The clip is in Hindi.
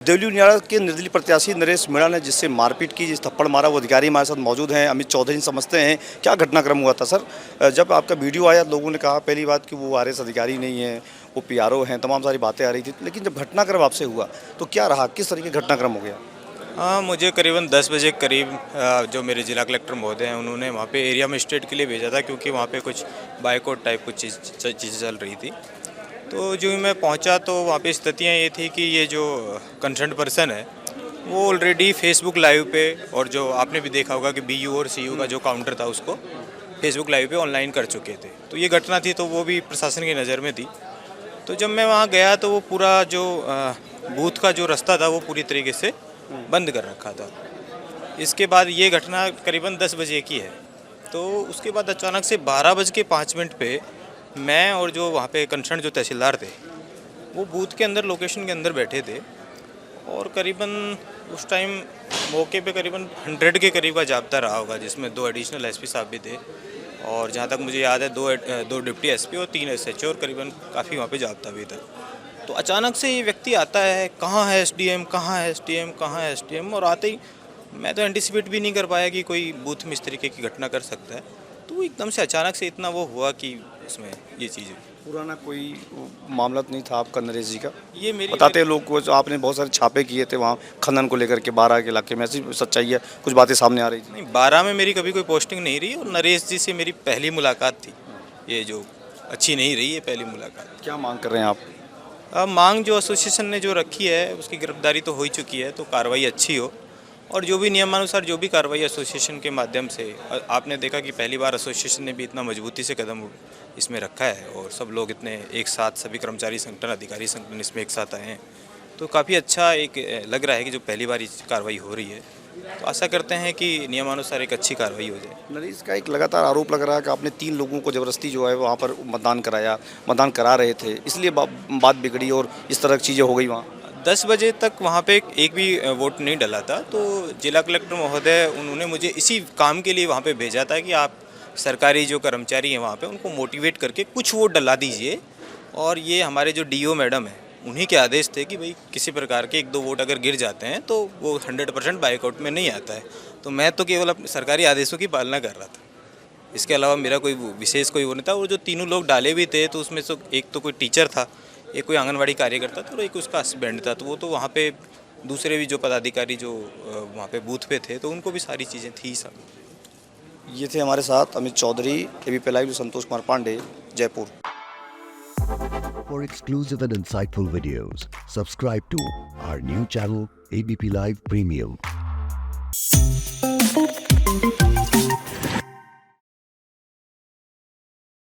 देवली न्यायालय के निर्दलीय प्रत्याशी नरेश मीणा ने जिससे मारपीट की, जिस थप्पड़ मारा, वो अधिकारी हमारे साथ मौजूद हैं। अमित चौधरी समझते हैं क्या घटनाक्रम हुआ था। सर, जब आपका वीडियो आया लोगों ने कहा पहली बात कि वो आरएस अधिकारी नहीं है, वो पीआरओ हैं, तमाम सारी बातें आ रही थी, लेकिन जब घटनाक्रम आपसे हुआ तो क्या रहा, किस तरीके का घटनाक्रम हो गया? हाँ, मुझे करीबन 10 बजे के करीब जो मेरे जिला कलेक्टर महोदय हैं उन्होंने वहाँ पे एरिया मजिस्ट्रेट के लिए भेजा था, क्योंकि वहाँ पे कुछ बाइकआउट टाइप कुछ चीज़ें चल रही थी। तो जो ही मैं पहुँचा तो वहाँ पे स्थितियाँ ये थी कि ये जो कंसर्न पर्सन है वो ऑलरेडी फेसबुक लाइव पे, और जो आपने भी देखा होगा कि बीयू और सीयू का जो काउंटर था उसको फेसबुक लाइव पे ऑनलाइन कर चुके थे। तो ये घटना थी तो वो भी प्रशासन की नज़र में थी। तो जब मैं वहाँ गया तो वो पूरा जो बूथ का जो रास्ता था वो पूरी तरीके से बंद कर रखा था। इसके बाद ये घटना करीबन 10 बजे की है। तो उसके बाद अचानक से 12:05 पे मैं और जो वहाँ पे कंसर्न जो तहसीलदार थे वो बूथ के अंदर लोकेशन के अंदर बैठे थे, और करीबन उस टाइम मौके पे करीबन 100 के करीब का जाब्ता रहा होगा, जिसमें 2 एडिशनल एसपी साहब भी थे, और जहाँ तक मुझे याद है 2 डिप्टी एसपी और 3 एसएचओ, और करीबन काफ़ी वहाँ पे जाब्ता भी था। तो अचानक से ये व्यक्ति आता है, कहाँ है एसडीएम, कहाँ है एसडीएम, कहाँ है एसडीएम, और आते ही मैं तो एंटिसिपेट भी नहीं कर पाया कि कोई बूथ में इस तरीके की घटना कर सकता है। तो एकदम से अचानक से इतना वो हुआ कि उसमें ये चीज़ हुई। पुराना कोई मामला तो नहीं था आपका नरेश जी का? ये मेरी बताते हैं लोग को, आपने बहुत सारे छापे किए थे वहाँ खनन को लेकर के 12 के इलाके में, ऐसी सच्चाई है? कुछ बातें सामने आ रही थी? नहीं, 12 में मेरी कभी कोई पोस्टिंग नहीं रही, और नरेश जी से मेरी पहली मुलाकात थी, ये जो अच्छी नहीं रही है पहली मुलाकात। क्या मांग कर रहे हैं आप? अब मांग जो एसोसिएशन ने जो रखी है उसकी गिरफ्तारी तो हो ही चुकी है, तो कार्रवाई अच्छी हो, और जो भी नियमानुसार जो भी कार्रवाई एसोसिएशन के माध्यम से, आपने देखा कि पहली बार एसोसिएशन ने भी इतना मजबूती से कदम इसमें रखा है, और सब लोग इतने एक साथ, सभी कर्मचारी संगठन, अधिकारी संगठन इसमें एक साथ आए हैं, तो काफ़ी अच्छा एक लग रहा है कि जो पहली बार कार्रवाई हो रही है। तो आशा करते हैं कि नियमानुसार एक अच्छी कार्रवाई हो जाए। नरेश का एक लगातार आरोप लग रहा है कि आपने 3 लोगों को ज़बरदस्ती जो है वहाँ पर मतदान कराया, मतदान करा रहे थे, इसलिए बात बिगड़ी और इस तरह की चीज़ें हो गई वहाँ। 10 बजे तक वहाँ पे एक भी वोट नहीं डला था, तो जिला कलेक्टर महोदय उन्होंने मुझे इसी काम के लिए वहाँ पे भेजा था कि आप सरकारी जो कर्मचारी हैं वहाँ पे उनको मोटिवेट करके कुछ वोट डला दीजिए, और ये हमारे जो डीओ मैडम है उन्हीं के आदेश थे कि भाई किसी प्रकार के 1-2 वोट अगर गिर जाते हैं तो वो 100% बाइकआउट में नहीं आता है। तो मैं तो केवल अपने सरकारी आदेशों की पालना कर रहा था, इसके अलावा मेरा कोई विशेष कोई वो नहीं था। और जो तीनों लोग डाले भी थे तो उसमें से एक तो कोई टीचर था, एक कोई आंगनवाड़ी कार्यकर्ता था, और एक उसका हस्बैंड था। तो वो तो वहाँ पे दूसरे भी जो पदाधिकारी जो वहाँ पे बूथ पे थे तो उनको भी सारी चीज़ें थी सब। ये थे हमारे साथ Amit Chaudhary, ABP live Santosh Kumar Pandey, Jaipur. For exclusive and insightful videos, subscribe to our new channel ABP Live Premium.